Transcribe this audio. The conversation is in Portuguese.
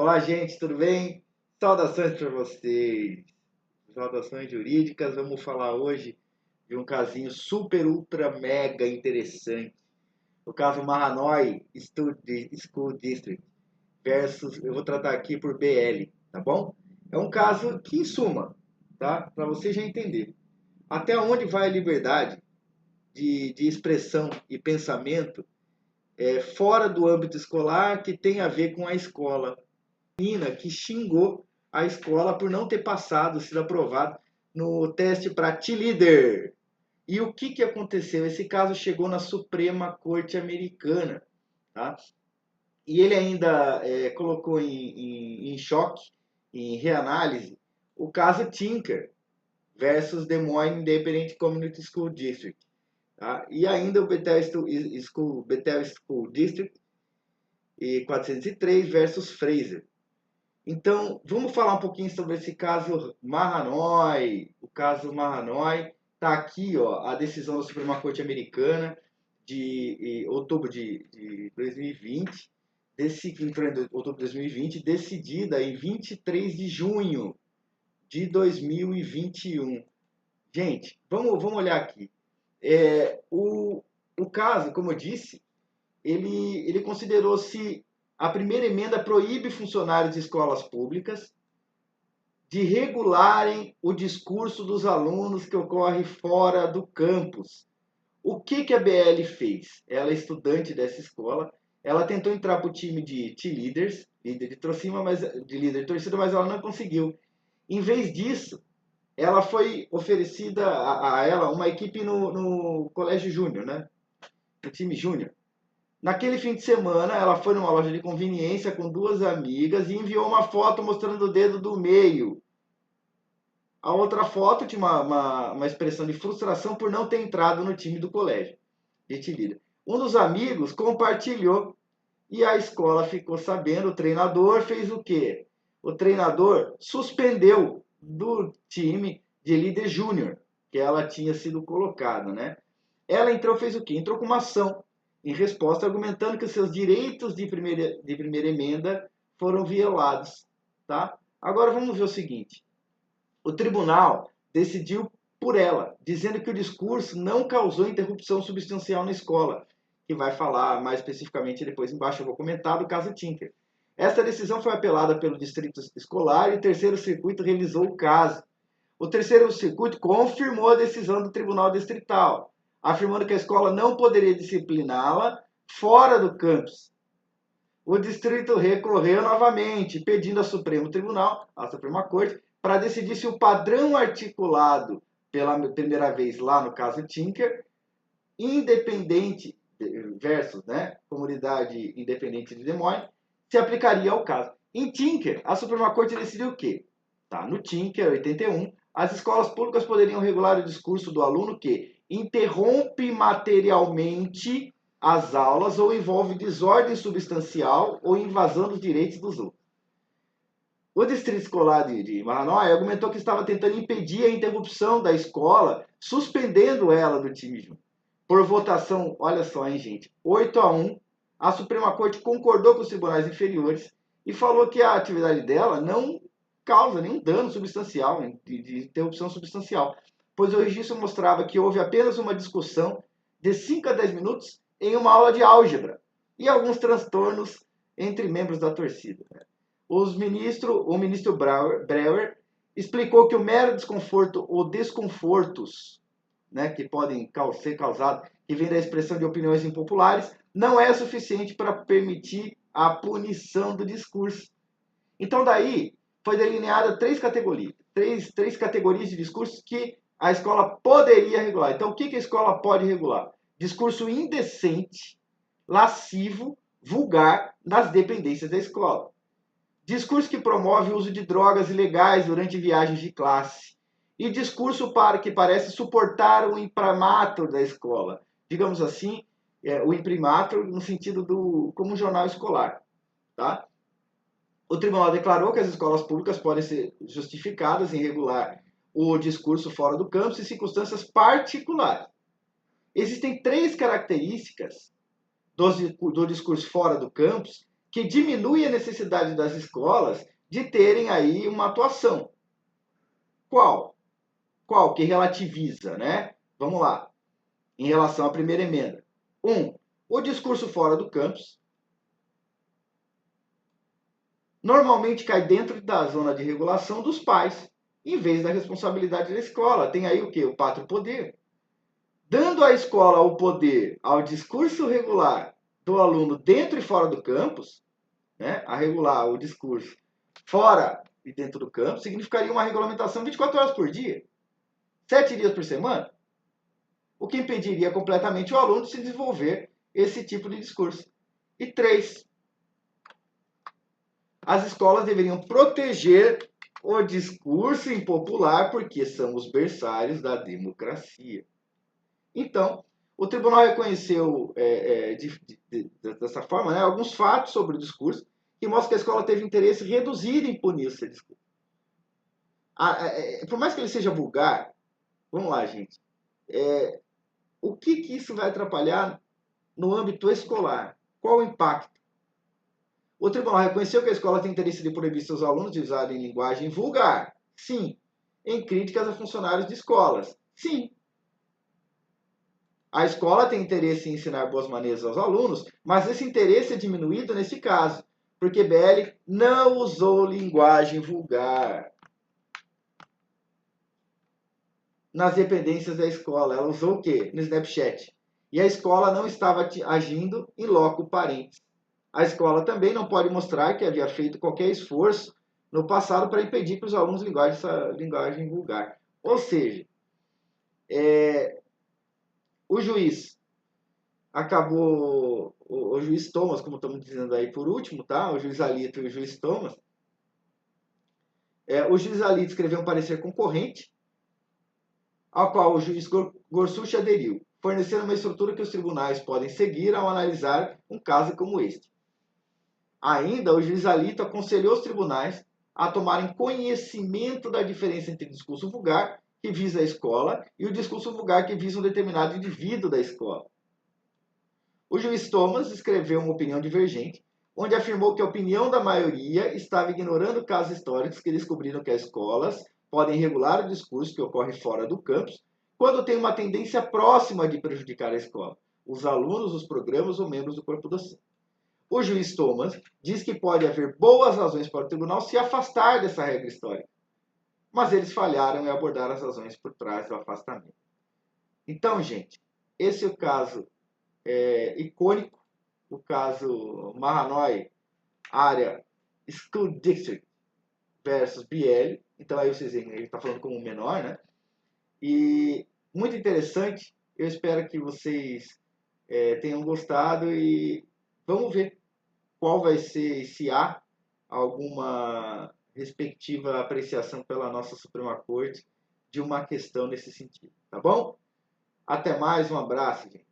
Olá, gente, tudo bem? Saudações para vocês. Saudações jurídicas. Vamos falar hoje de um casinho super, ultra, mega interessante. O caso Mahanoy School District versus, eu vou tratar aqui por BL, tá bom? É um caso que, em suma, tá? Para você já entender. Até onde vai a liberdade de expressão e pensamento fora do âmbito escolar que tem a ver com a escola? Menina que xingou a escola por não ter passado, sido aprovado no teste para T-Leader. E o que aconteceu? Esse caso chegou na Suprema Corte Americana. Tá? E ele ainda colocou em choque, em reanálise, o caso Tinker versus Des Moines Independent Community School District. Tá? E ainda o Bethel School District e 403 versus Fraser. Então, vamos falar um pouquinho sobre esse caso Mahanoy. O caso Mahanoy está aqui, ó, a decisão da Suprema Corte Americana de outubro de 2020, entrou em outubro de 2020, decidida em 23 de junho de 2021. Gente, vamos olhar aqui. O caso, como eu disse, ele considerou-se a primeira emenda proíbe funcionários de escolas públicas de regularem o discurso dos alunos que ocorre fora do campus. O que a BL fez? Ela é estudante dessa escola, ela tentou entrar para o time de T-Leaders, líder de torcida, mas ela não conseguiu. Em vez disso, ela foi oferecida a ela uma equipe no Colégio Júnior, né? No time Júnior. Naquele fim de semana, ela foi numa loja de conveniência com duas amigas e enviou uma foto mostrando o dedo do meio. A outra foto tinha uma expressão de frustração por não ter entrado no time do colégio de Tilira. Um dos amigos compartilhou e a escola ficou sabendo. O treinador fez o quê? O treinador suspendeu do time de líder júnior, que ela tinha sido colocada, né? Ela entrou, fez o quê? Entrou com uma ação em resposta, argumentando que os seus direitos de primeira emenda foram violados. Tá? Agora vamos ver o seguinte. O tribunal decidiu por ela, dizendo que o discurso não causou interrupção substancial na escola, que vai falar mais especificamente depois embaixo, eu vou comentar do caso Tinker. Essa decisão foi apelada pelo Distrito Escolar e o Terceiro Circuito revisou o caso. O Terceiro Circuito confirmou a decisão do Tribunal Distrital, afirmando que a escola não poderia discipliná-la fora do campus. O distrito recorreu novamente, pedindo ao Supremo Tribunal, à Suprema Corte, para decidir se o padrão articulado pela primeira vez lá no caso Tinker, independente versus, né, comunidade independente de Des Moines, se aplicaria ao caso. Em Tinker, a Suprema Corte decidiu o quê? Tá, no Tinker 81, as escolas públicas poderiam regular o discurso do aluno que interrompe materialmente as aulas ou envolve desordem substancial ou invasão dos direitos dos outros. O Distrito Escolar de Mahanoy argumentou que estava tentando impedir a interrupção da escola, suspendendo ela do time junto. Por votação, olha só, hein, gente, 8-1, a Suprema Corte concordou com os tribunais inferiores e falou que a atividade dela não causa nenhum dano substancial, de interrupção substancial, pois o registro mostrava que houve apenas uma discussão de 5 a 10 minutos em uma aula de álgebra e alguns transtornos entre membros da torcida. O ministro Brewer explicou que o mero desconforto ou desconfortos, né, que podem ser causados, que vem da expressão de opiniões impopulares, não é suficiente para permitir a punição do discurso. Então daí foi delineada três categorias de discursos que a escola poderia regular. Então o que a escola pode regular? Discurso indecente, lascivo, vulgar nas dependências da escola. Discurso que promove o uso de drogas ilegais durante viagens de classe. E discurso que parece suportar o imprimatur da escola. Digamos assim, o imprimatur no sentido como um jornal escolar. Tá? O tribunal declarou que as escolas públicas podem ser justificadas em regular o discurso fora do campus em circunstâncias particulares. Existem três características do discurso fora do campus que diminui a necessidade das escolas de terem aí uma atuação. Qual? Qual que relativiza, né? Vamos lá. Em relação à primeira emenda. 1. O discurso fora do campus normalmente cai dentro da zona de regulação dos pais, em vez da responsabilidade da escola. Tem aí o quê? O pátrio poder. Dando à escola o poder ao discurso regular do aluno dentro e fora do campus, né, a regular o discurso fora e dentro do campus, significaria uma regulamentação 24 horas por dia, 7 dias por semana, o que impediria completamente o aluno de se desenvolver esse tipo de discurso. E 3, as escolas deveriam proteger o discurso impopular porque são os berçários da democracia. Então, o tribunal reconheceu dessa forma, né, alguns fatos sobre o discurso que mostram que a escola teve interesse reduzido em punir esse discurso. Por mais que ele seja vulgar, vamos lá, gente, o que isso vai atrapalhar no âmbito escolar? Qual o impacto? O tribunal reconheceu que a escola tem interesse de proibir seus alunos de usarem linguagem vulgar. Sim. Em críticas a funcionários de escolas. Sim. A escola tem interesse em ensinar boas maneiras aos alunos, mas esse interesse é diminuído nesse caso, porque BL não usou linguagem vulgar nas dependências da escola. Ela usou o quê? No Snapchat. E a escola não estava agindo em loco parentes. A escola também não pode mostrar que havia feito qualquer esforço no passado para impedir que os alunos linguagem essa linguagem vulgar. Ou seja, o juiz acabou, o juiz Thomas, como estamos dizendo aí por último, tá? O juiz Alito e o juiz Thomas. O juiz Alito escreveu um parecer concorrente, ao qual o juiz Gorsuch aderiu, fornecendo uma estrutura que os tribunais podem seguir ao analisar um caso como este. Ainda, o juiz Alito aconselhou os tribunais a tomarem conhecimento da diferença entre o discurso vulgar, que visa a escola, e o discurso vulgar, que visa um determinado indivíduo da escola. O juiz Thomas escreveu uma opinião divergente, onde afirmou que a opinião da maioria estava ignorando casos históricos que descobriram que as escolas podem regular o discurso que ocorre fora do campus, quando tem uma tendência próxima de prejudicar a escola, os alunos, os programas ou membros do corpo docente. O juiz Thomas diz que pode haver boas razões para o tribunal se afastar dessa regra histórica, mas eles falharam em abordar as razões por trás do afastamento. Então, gente, esse é o caso icônico, o caso Mahanoy Area School District versus BL. Então, aí vocês veem, ele está falando como um menor, né? E muito interessante, eu espero que vocês tenham gostado e vamos ver qual vai ser, se há alguma respectiva apreciação pela nossa Suprema Corte de uma questão nesse sentido, tá bom? Até mais, um abraço, gente.